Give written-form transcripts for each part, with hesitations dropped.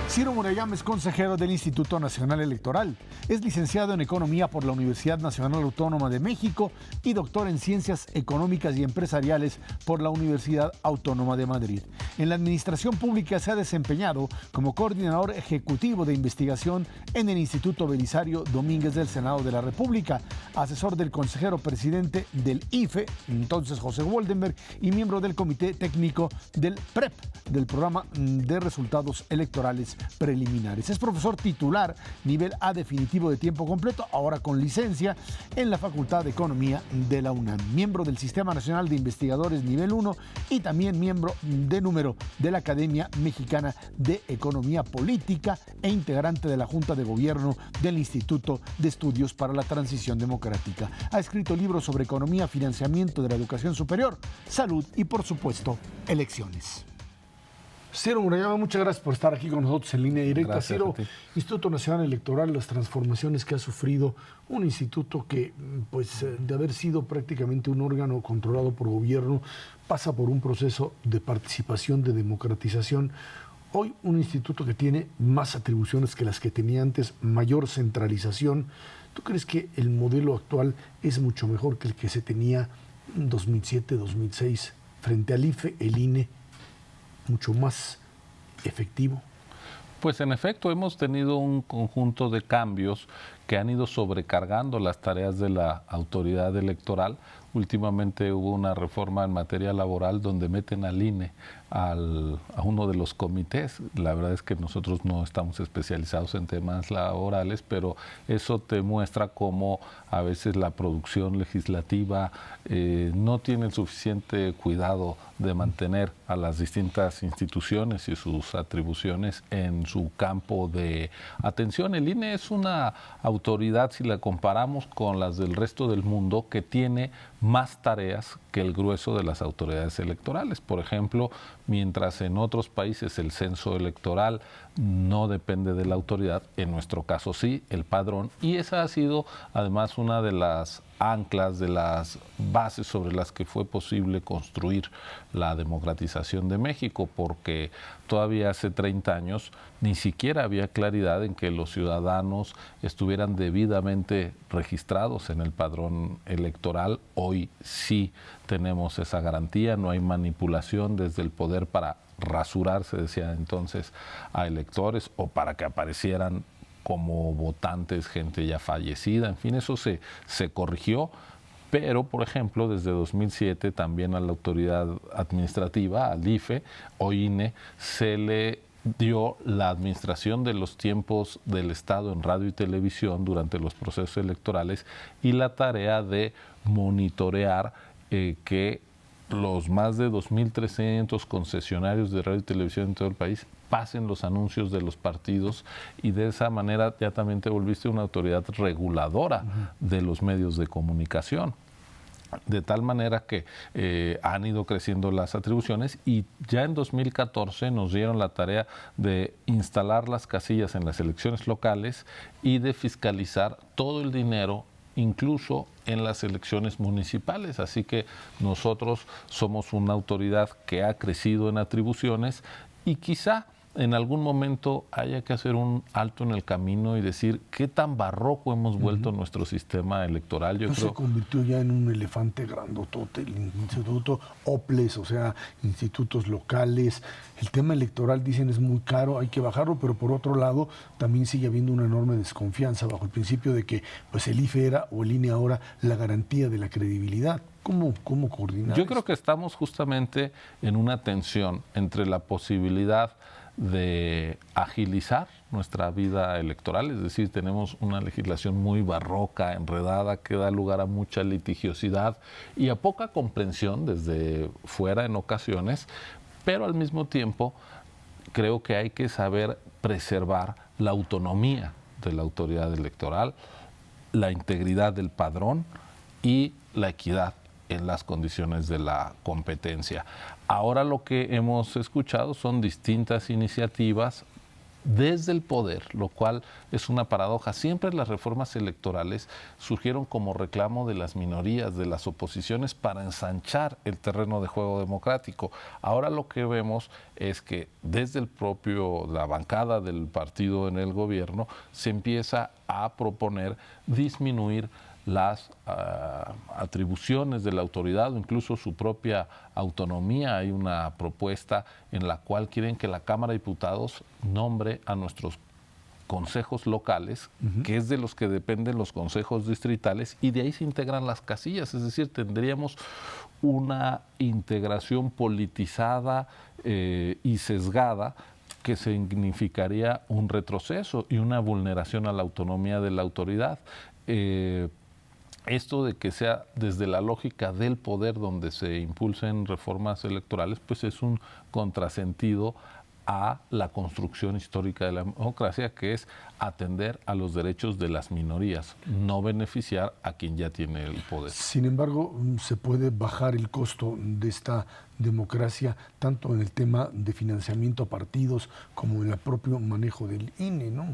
Ciro Murayama es consejero del Instituto Nacional Electoral. Es licenciado en Economía por la Universidad Nacional Autónoma de México y doctor en Ciencias Económicas y Empresariales por la Universidad Autónoma de Madrid. En la administración pública se ha desempeñado como coordinador ejecutivo de investigación en el Instituto Belisario Domínguez del Senado de la República, asesor del consejero presidente del IFE, entonces José Woldenberg, y miembro del Comité Técnico del PREP, del Programa de Resultados Electorales Preliminares. Es profesor titular nivel A definitivo de tiempo completo, ahora con licencia, en la Facultad de Economía de la UNAM. Miembro del Sistema Nacional de Investigadores nivel 1 y también miembro de número de la Academia Mexicana de Economía Política e integrante de la Junta de Gobierno del Instituto de Estudios para la Transición Democrática. Ha escrito libros sobre economía, financiamiento de la educación superior, salud y, por supuesto, elecciones. Ciro Murayama, muchas gracias por estar aquí con nosotros en Línea Directa. Gracias, Ciro, Instituto Nacional Electoral, las transformaciones que ha sufrido un instituto que, pues, de haber sido prácticamente un órgano controlado por gobierno, pasa por un proceso de participación, de democratización. Hoy un instituto que tiene más atribuciones que las que tenía antes, mayor centralización. ¿Tú crees que el modelo actual es mucho mejor que el que se tenía en 2007, 2006 frente al IFE, el INE? Mucho más efectivo? Pues en efecto hemos tenido un conjunto de cambios que han ido sobrecargando las tareas de la autoridad electoral. Últimamente hubo una reforma en materia laboral donde meten al INE a uno de los comités. La verdad es que nosotros no estamos especializados en temas laborales, pero eso te muestra cómo a veces la producción legislativa no tiene el suficiente cuidado de mantener a las distintas instituciones y sus atribuciones en su campo de atención. El INE es una autoridad, si la comparamos con las del resto del mundo, que tiene más tareas que el grueso de las autoridades electorales. Por ejemplo, mientras en otros países el censo electoral no depende de la autoridad, en nuestro caso sí, el padrón, y esa ha sido además una de las anclas, de las bases sobre las que fue posible construir la democratización de México, porque todavía hace 30 años ni siquiera había claridad en que los ciudadanos estuvieran debidamente registrados en el padrón electoral. Hoy sí tenemos esa garantía, no hay manipulación desde el poder para rasurar, se decía entonces, a electores o para que aparecieran como votantes gente ya fallecida. En fin, eso se corrigió, pero, por ejemplo, desde 2007 también a la autoridad administrativa, al IFE o INE, se le dio la administración de los tiempos del Estado en radio y televisión durante los procesos electorales y la tarea de monitorear que los más de 2.300 concesionarios de radio y televisión en todo el país pasen los anuncios de los partidos, y de esa manera ya también te volviste una autoridad reguladora de los medios de comunicación. De tal manera que han ido creciendo las atribuciones, y ya en 2014 nos dieron la tarea de instalar las casillas en las elecciones locales y de fiscalizar todo el dinero, incluso en las elecciones municipales. Así que nosotros somos una autoridad que ha crecido en atribuciones, y quizá en algún momento haya que hacer un alto en el camino y decir qué tan barroco hemos vuelto nuestro sistema electoral. Yo creo se convirtió ya en un elefante grandotote, el instituto OPLES, o sea, institutos locales. El tema electoral, dicen, es muy caro, hay que bajarlo, pero por otro lado también sigue habiendo una enorme desconfianza bajo el principio de que, pues, el IFE era, o el INE ahora, la garantía de la credibilidad. ¿Cómo coordinar? Yo creo que estamos justamente en una tensión entre la posibilidad de agilizar nuestra vida electoral, es decir, tenemos una legislación muy barroca, enredada, que da lugar a mucha litigiosidad y a poca comprensión desde fuera en ocasiones, pero al mismo tiempo creo que hay que saber preservar la autonomía de la autoridad electoral, la integridad del padrón y la equidad en las condiciones de la competencia. Ahora lo que hemos escuchado son distintas iniciativas desde el poder, lo cual es una paradoja. Siempre las reformas electorales surgieron como reclamo de las minorías, de las oposiciones, para ensanchar el terreno de juego democrático. Ahora lo que vemos es que desde la bancada del partido en el gobierno se empieza a proponer disminuir las atribuciones de la autoridad o incluso su propia autonomía. Hay una propuesta en la cual quieren que la Cámara de Diputados nombre a nuestros consejos locales, que es de los que dependen los consejos distritales, y de ahí se integran las casillas, es decir, tendríamos una integración politizada y sesgada que significaría un retroceso y una vulneración a la autonomía de la autoridad. Esto de que sea desde la lógica del poder donde se impulsen reformas electorales, pues es un contrasentido a la construcción histórica de la democracia, que es atender a los derechos de las minorías, no beneficiar a quien ya tiene el poder. Sin embargo, se puede bajar el costo de esta democracia, tanto en el tema de financiamiento a partidos como en el propio manejo del INE, ¿no?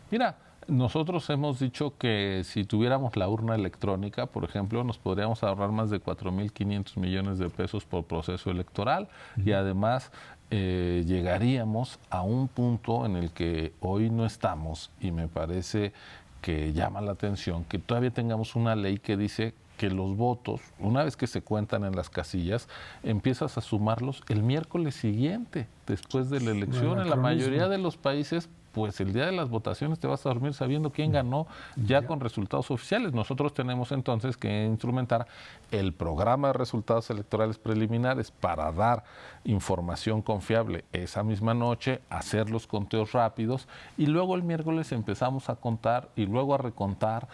Mira, nosotros hemos dicho que si tuviéramos la urna electrónica, por ejemplo, nos podríamos ahorrar más de 4.500 millones de pesos por proceso electoral y además llegaríamos a un punto en el que hoy no estamos, y me parece que llama la atención que todavía tengamos una ley que dice que los votos, una vez que se cuentan en las casillas, empiezas a sumarlos el miércoles siguiente, después de la elección. En la mayoría de los países, pues el día de las votaciones te vas a dormir sabiendo quién ganó ya con resultados oficiales. Nosotros tenemos entonces que instrumentar el programa de resultados electorales preliminares para dar información confiable esa misma noche, hacer los conteos rápidos, y luego el miércoles empezamos a contar y luego a recontar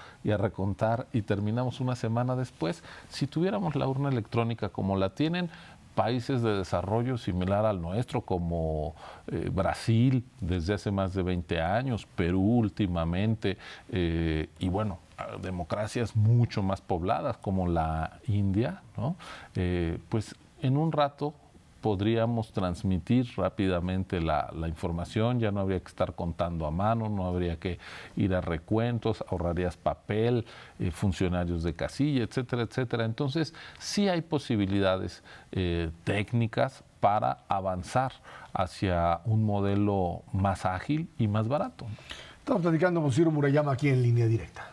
y terminamos una semana después. Si tuviéramos la urna electrónica como la tienen países de desarrollo similar al nuestro, como Brasil desde hace más de 20 años, Perú últimamente, y bueno, democracias mucho más pobladas como la India, ¿no? Pues en un rato podríamos transmitir rápidamente la información, ya no habría que estar contando a mano, no habría que ir a recuentos, ahorrarías papel, funcionarios de casilla, etcétera, etcétera. Entonces, sí hay posibilidades técnicas para avanzar hacia un modelo más ágil y más barato. Estamos platicando con Ciro Murayama aquí en Línea Directa.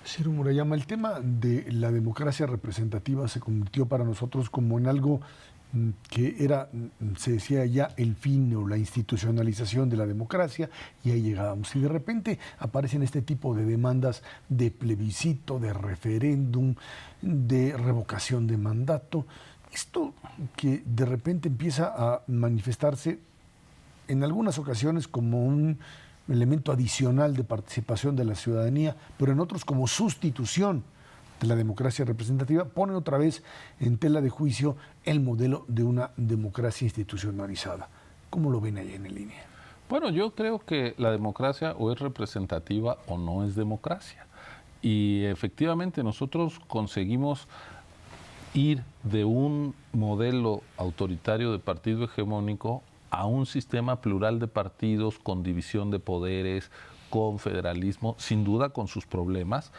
Ciro Murayama, el tema de la democracia representativa se convirtió para nosotros como en algo que era, se decía ya, el fin o la institucionalización de la democracia, y ahí llegábamos. Y de repente aparecen este tipo de demandas de plebiscito, de referéndum, de revocación de mandato. Esto que de repente empieza a manifestarse en algunas ocasiones como un elemento adicional de participación de la ciudadanía, pero en otros como sustitución de la democracia representativa, pone otra vez en tela de juicio el modelo de una democracia institucionalizada. ¿Cómo lo ven ahí en el INE? Bueno, yo creo que la democracia o es representativa o no es democracia. Y efectivamente nosotros conseguimos ir de un modelo autoritario de partido hegemónico a un sistema plural de partidos con división de poderes, con federalismo, sin duda con sus problemas,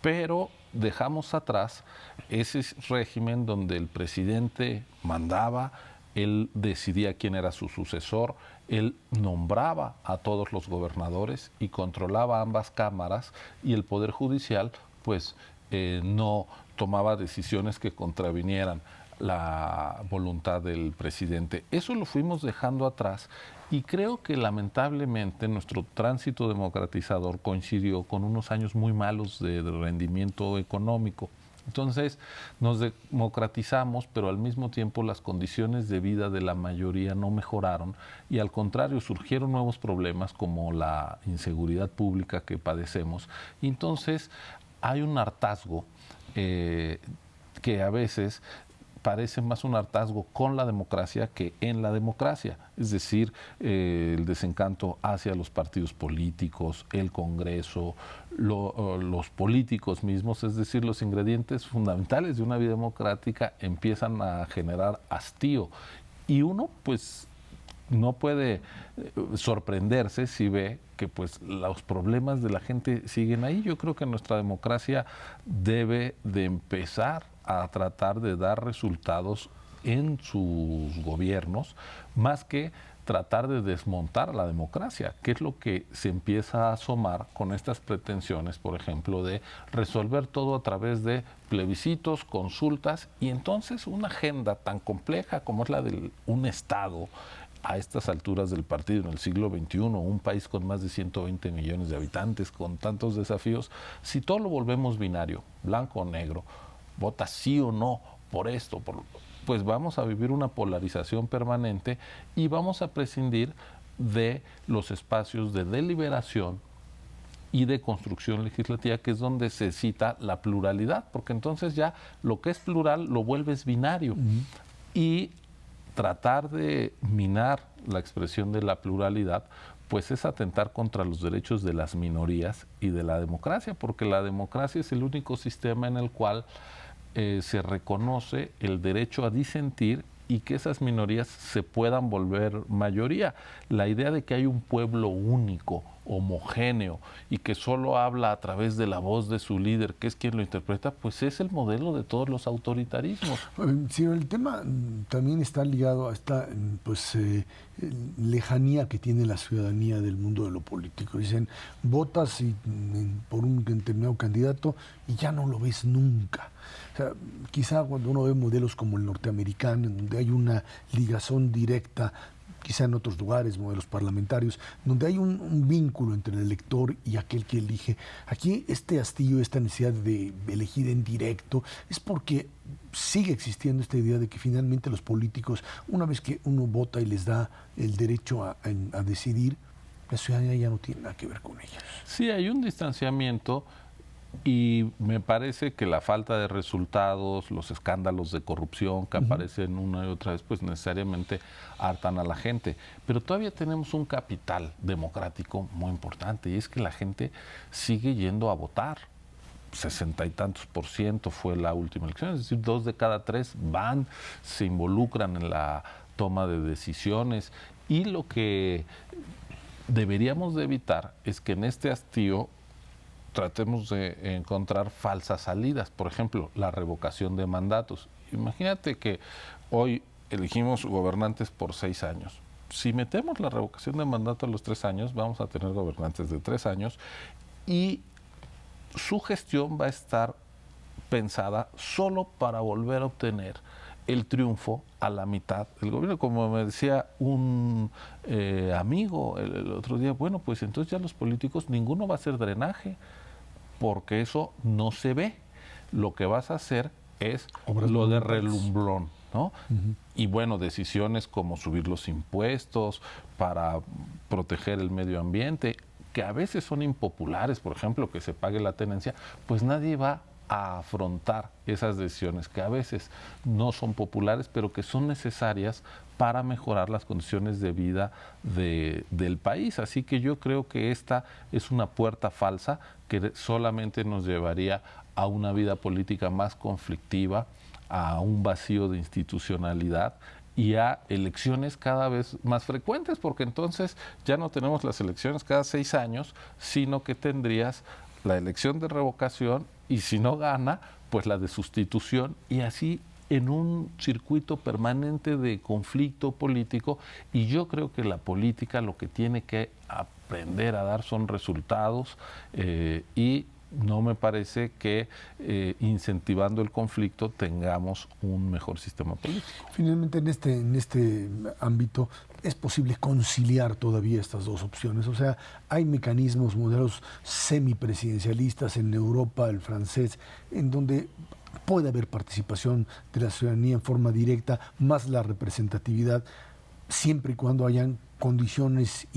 pero dejamos atrás ese régimen donde el presidente mandaba, él decidía quién era su sucesor, él nombraba a todos los gobernadores y controlaba ambas cámaras, y el Poder Judicial pues no tomaba decisiones que contravinieran la voluntad del presidente. Eso lo fuimos dejando atrás, y creo que lamentablemente nuestro tránsito democratizador coincidió con unos años muy malos de rendimiento económico. Entonces nos democratizamos, pero al mismo tiempo las condiciones de vida de la mayoría no mejoraron, y al contrario surgieron nuevos problemas como la inseguridad pública que padecemos. Y entonces hay un hartazgo que a veces parece más un hartazgo con la democracia que en la democracia. Es decir, el desencanto hacia los partidos políticos, el Congreso, los políticos mismos, es decir, los ingredientes fundamentales de una vida democrática empiezan a generar hastío. Y uno, pues, no puede sorprenderse si ve que pues los problemas de la gente siguen ahí. Yo creo que nuestra democracia debe de empezar a tratar de dar resultados en sus gobiernos, más que tratar de desmontar la democracia, que es lo que se empieza a asomar con estas pretensiones, por ejemplo, de resolver todo a través de plebiscitos, consultas, y entonces una agenda tan compleja como es la de un Estado a estas alturas del partido, en el siglo XXI, un país con más de 120 millones de habitantes, con tantos desafíos, si todo lo volvemos binario, blanco o negro, vota sí o no por esto, pues vamos a vivir una polarización permanente y vamos a prescindir de los espacios de deliberación y de construcción legislativa, que es donde se cita la pluralidad, porque entonces ya lo que es plural lo vuelves binario. Y tratar de minar la expresión de la pluralidad, pues es atentar contra los derechos de las minorías y de la democracia, porque la democracia es el único sistema en el cual se reconoce el derecho a disentir y que esas minorías se puedan volver mayoría. La idea de que hay un pueblo único, homogéneo y que solo habla a través de la voz de su líder, que es quien lo interpreta, pues es el modelo de todos los autoritarismos. Sí, el tema también está ligado a esta lejanía que tiene la ciudadanía del mundo de lo político. Dicen, votas por un determinado candidato y ya no lo ves nunca. O sea, quizá cuando uno ve modelos como el norteamericano, en donde hay una ligazón directa, quizá en otros lugares, modelos parlamentarios, donde hay un vínculo entre el elector y aquel que elige. Aquí este hastío, esta necesidad de elegir en directo, es porque sigue existiendo esta idea de que finalmente los políticos, una vez que uno vota y les da el derecho a decidir, la ciudadanía ya no tiene nada que ver con ellos. Sí, hay un distanciamiento. Y me parece que la falta de resultados, los escándalos de corrupción que aparecen una y otra vez, pues necesariamente hartan a la gente. Pero todavía tenemos un capital democrático muy importante y es que la gente sigue yendo a votar. 60 y tantos % fue la última elección, es decir, 2 de cada 3 van, se involucran en la toma de decisiones. Y lo que deberíamos de evitar es que en este hastío tratemos de encontrar falsas salidas, por ejemplo, la revocación de mandatos. Imagínate que hoy elegimos gobernantes por 6 años. Si metemos la revocación de mandato a los 3 años, vamos a tener gobernantes de 3 años y su gestión va a estar pensada solo para volver a obtener el triunfo a la mitad del gobierno. Como me decía un amigo el otro día, bueno, pues entonces ya los políticos, ninguno va a hacer drenaje, porque eso no se ve. Lo que vas a hacer es lo de relumbrón, ¿no? Y bueno, decisiones como subir los impuestos para proteger el medio ambiente, que a veces son impopulares, por ejemplo, que se pague la tenencia, pues nadie va a afrontar esas decisiones que a veces no son populares, pero que son necesarias para mejorar las condiciones de vida del país. Así que yo creo que esta es una puerta falsa que solamente nos llevaría a una vida política más conflictiva, a un vacío de institucionalidad y a elecciones cada vez más frecuentes, porque entonces ya no tenemos las elecciones cada 6 años, sino que tendrías la elección de revocación y si no gana, pues la de sustitución, y así en un circuito permanente de conflicto político. Y yo creo que la política lo que tiene que aprender a dar son resultados y no me parece que incentivando el conflicto tengamos un mejor sistema político. Finalmente, en este ámbito, ¿es posible conciliar todavía estas dos opciones? O sea, hay mecanismos, modelos semipresidencialistas en Europa, el francés, en donde puede haber participación de la ciudadanía en forma directa, más la representatividad, siempre y cuando hayan condiciones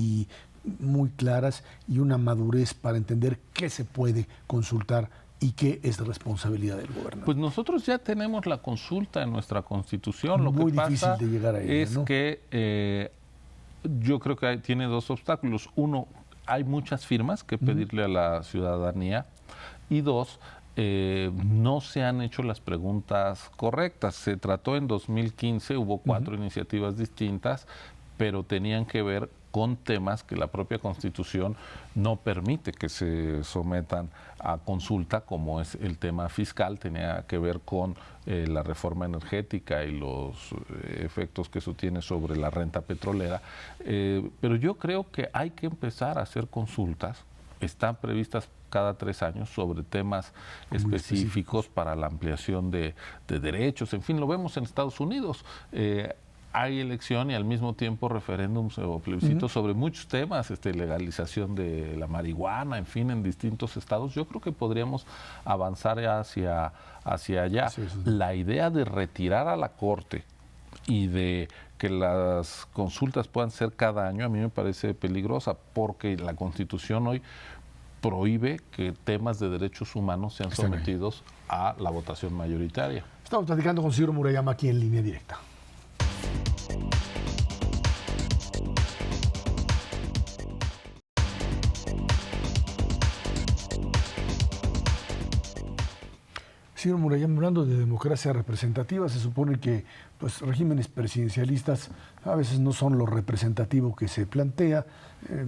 muy claras y una madurez para entender qué se puede consultar y qué es responsabilidad del gobernante. Pues nosotros ya tenemos la consulta en nuestra Constitución. Lo Muy que difícil pasa de llegar a ella, es ¿no? que yo creo que tiene dos obstáculos. Uno, hay muchas firmas que pedirle a la ciudadanía. Y dos, no se han hecho las preguntas correctas. Se trató en 2015, hubo 4 iniciativas distintas, pero tenían que ver con temas que la propia Constitución no permite que se sometan a consulta, como es el tema fiscal, tenía que ver con la reforma energética y los efectos que eso tiene sobre la renta petrolera. Pero yo creo que hay que empezar a hacer consultas, están previstas cada 3 años sobre temas específicos para la ampliación de derechos, en fin, lo vemos en Estados Unidos. Hay elección y al mismo tiempo referéndums o plebiscitos sobre muchos temas, legalización de la marihuana, en fin, en distintos estados. Yo creo que podríamos avanzar hacia allá. Sí. La idea de retirar a la Corte y de que las consultas puedan ser cada año, a mí me parece peligrosa, porque la Constitución hoy prohíbe que temas de derechos humanos sean sometidos a la votación mayoritaria. Estamos platicando con Ciro Murayama aquí en Línea Directa. Ciro Murayama, hablando de democracia representativa, se supone que pues, regímenes presidencialistas a veces no son lo representativo que se plantea,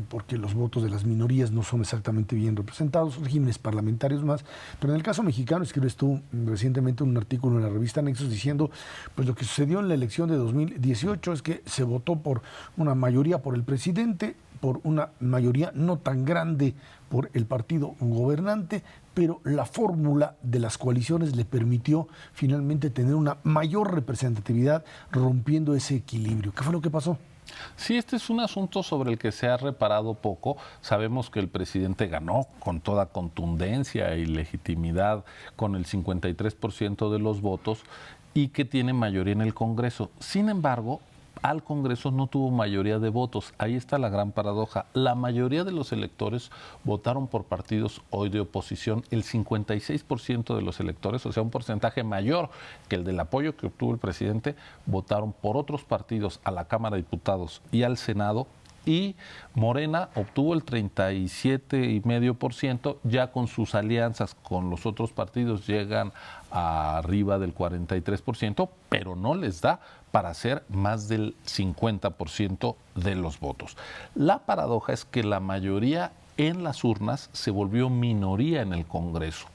porque los votos de las minorías no son exactamente bien representados, regímenes parlamentarios más. Pero en el caso mexicano, escribes tú recientemente un artículo en la revista Nexos diciendo pues lo que sucedió en la elección de 2018 es que se votó por una mayoría por el presidente, por una mayoría no tan grande por el partido gobernante, pero la fórmula de las coaliciones le permitió finalmente tener una mayor representatividad, rompiendo ese equilibrio. ¿Qué fue lo que pasó? Sí, este es un asunto sobre el que se ha reparado poco. Sabemos que el presidente ganó con toda contundencia y legitimidad, con el 53% de los votos, y que tiene mayoría en el Congreso. Sin embargo, al Congreso no tuvo mayoría de votos. Ahí está la gran paradoja. La mayoría de los electores votaron por partidos hoy de oposición. El 56% de los electores, o sea, un porcentaje mayor que el del apoyo que obtuvo el presidente, votaron por otros partidos a la Cámara de Diputados y al Senado. Y Morena obtuvo el 37,5%, ya con sus alianzas con los otros partidos llegan a arriba del 43%, pero no les da para hacer más del 50% de los votos. La paradoja es que la mayoría en las urnas se volvió minoría en el Congreso.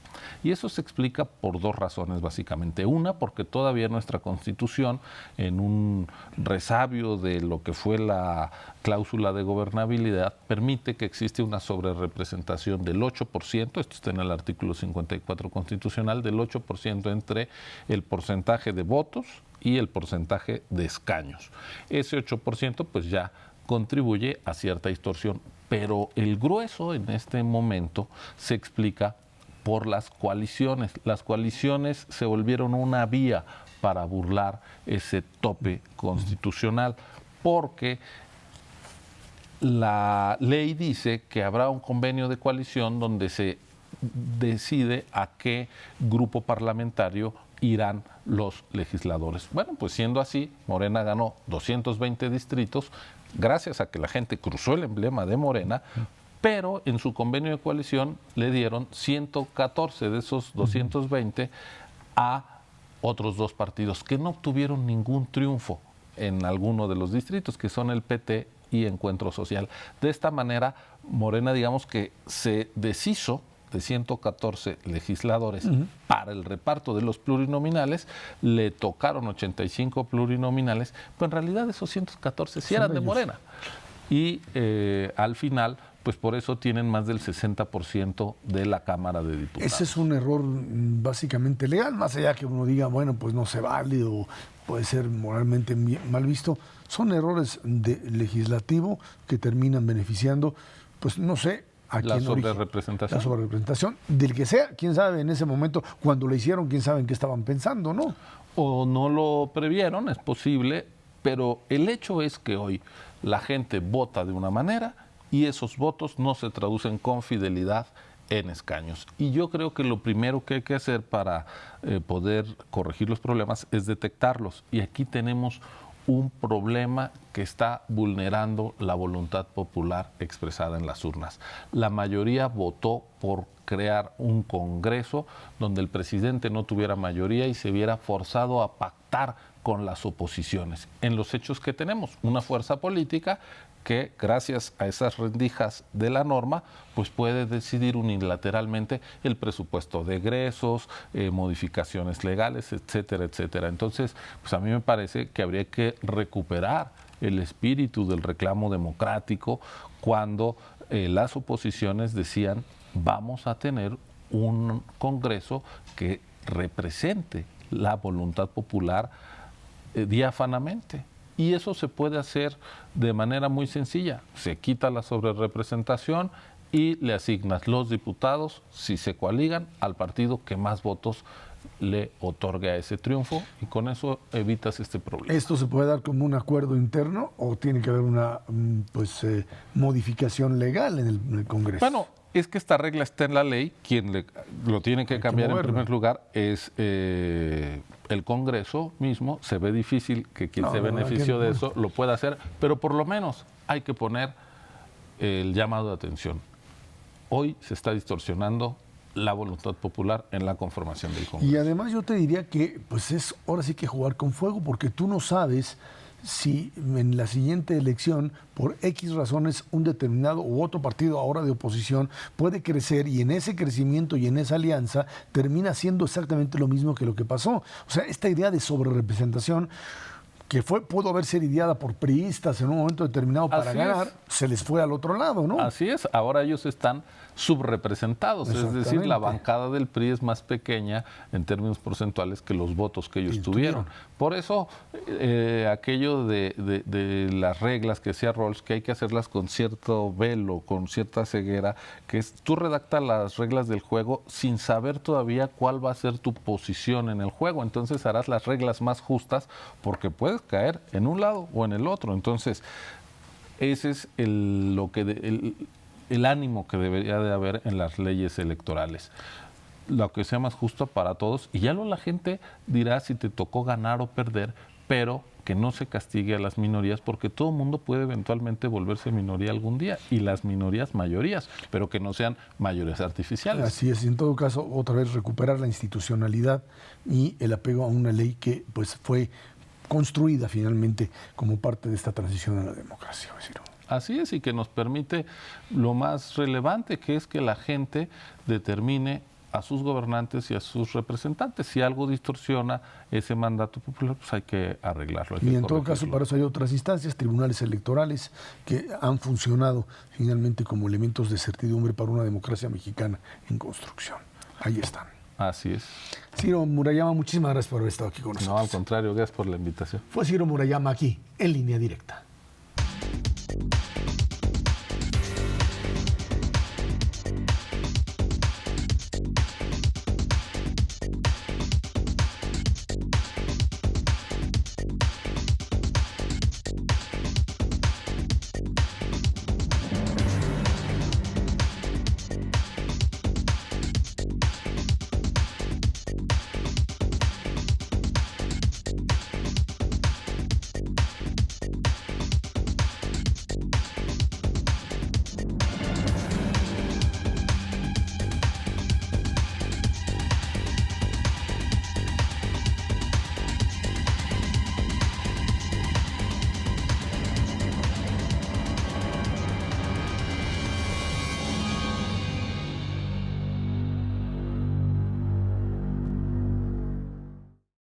Y eso se explica por 2 razones básicamente. Una, porque todavía nuestra Constitución, en un resabio de lo que fue la cláusula de gobernabilidad, permite que existe una sobrerepresentación del 8%, esto está en el artículo 54 constitucional, del 8% entre el porcentaje de votos y el porcentaje de escaños. Ese 8% pues ya contribuye a cierta distorsión, pero el grueso en este momento se explica por las coaliciones. Las coaliciones se volvieron una vía para burlar ese tope constitucional, porque la ley dice que habrá un convenio de coalición donde se decide a qué grupo parlamentario irán los legisladores. Bueno, pues siendo así, Morena ganó 220 distritos gracias a que la gente cruzó el emblema de Morena, pero en su convenio de coalición le dieron 114 de esos 220 a otros 2 partidos que no obtuvieron ningún triunfo en alguno de los distritos, que son el PT y Encuentro Social. De esta manera, Morena, digamos que se deshizo de 114 legisladores para el reparto de los plurinominales, le tocaron 85 plurinominales, pero en realidad esos 114 sí eran de Morena. Y al final, pues por eso tienen más del 60% de la Cámara de Diputados. Ese es un error básicamente legal, más allá que uno diga, bueno, pues no se vale o puede ser moralmente mal visto. Son errores de legislativo que terminan beneficiando, pues no sé, a la quién sobrerepresentación. La sobrerepresentación, del que sea, quién sabe en ese momento, cuando lo hicieron, quién sabe en qué estaban pensando, ¿no? O no lo previeron, es posible, pero el hecho es que hoy la gente vota de una manera y esos votos no se traducen con fidelidad en escaños. Y yo creo que lo primero que hay que hacer para poder corregir los problemas es detectarlos. Y aquí tenemos un problema que está vulnerando la voluntad popular expresada en las urnas. La mayoría votó por crear un Congreso donde el presidente no tuviera mayoría y se viera forzado a pactar con las oposiciones. En los hechos que tenemos, una fuerza política que gracias a esas rendijas de la norma, pues puede decidir unilateralmente el presupuesto de egresos, modificaciones legales, etcétera, etcétera. Entonces, pues a mí me parece que habría que recuperar el espíritu del reclamo democrático cuando las oposiciones decían vamos a tener un Congreso que represente la voluntad popular diáfanamente. Y eso se puede hacer de manera muy sencilla. Se quita la sobrerepresentación y le asignas los diputados, si se coaligan, al partido que más votos le otorgue a ese triunfo y con eso evitas este problema. ¿Esto se puede dar como un acuerdo interno o tiene que haber una modificación legal en el Congreso? Bueno, es que esta regla está en la ley, quien lo tiene que cambiar en primer lugar es el Congreso mismo. Se ve difícil que quien se benefició de eso lo pueda hacer, pero por lo menos hay que poner el llamado de atención. Hoy se está distorsionando la voluntad popular en la conformación del Congreso. Y además yo te diría que pues es ahora sí que jugar con fuego, porque tú no sabes si en la siguiente elección, por X razones, un determinado u otro partido ahora de oposición puede crecer y en ese crecimiento y en esa alianza termina siendo exactamente lo mismo que lo que pasó. O sea, esta idea de sobrerepresentación que pudo haber sido ideada por priistas en un momento determinado para ganar, se les fue al otro lado, ¿no? Así es, ahora ellos están subrepresentados, es decir, la bancada del PRI es más pequeña en términos porcentuales que los votos que ellos tuvieron. Por eso, aquello de las reglas que decía Rawls, que hay que hacerlas con cierto velo, con cierta ceguera, que es, tú redactas las reglas del juego sin saber todavía cuál va a ser tu posición en el juego, entonces harás las reglas más justas porque puedes caer en un lado o en el otro. Entonces, ese es el ánimo que debería de haber en las leyes electorales. Lo que sea más justo para todos, y ya la gente dirá si te tocó ganar o perder, pero que no se castigue a las minorías, porque todo el mundo puede eventualmente volverse minoría algún día, y las minorías mayorías, pero que no sean mayorías artificiales. Así es, y en todo caso, otra vez recuperar la institucionalidad y el apego a una ley que pues fue construida finalmente como parte de esta transición a la democracia. Así es, y que nos permite lo más relevante, que es que la gente determine a sus gobernantes y a sus representantes. Si algo distorsiona ese mandato popular, pues hay que arreglarlo. Y en todo caso, para eso hay otras instancias, tribunales electorales, que han funcionado finalmente como elementos de certidumbre para una democracia mexicana en construcción. Ahí están. Así es. Ciro Murayama, muchísimas gracias por haber estado aquí con nosotros. No, al contrario, gracias por la invitación. Fue Ciro Murayama aquí, en Línea Directa.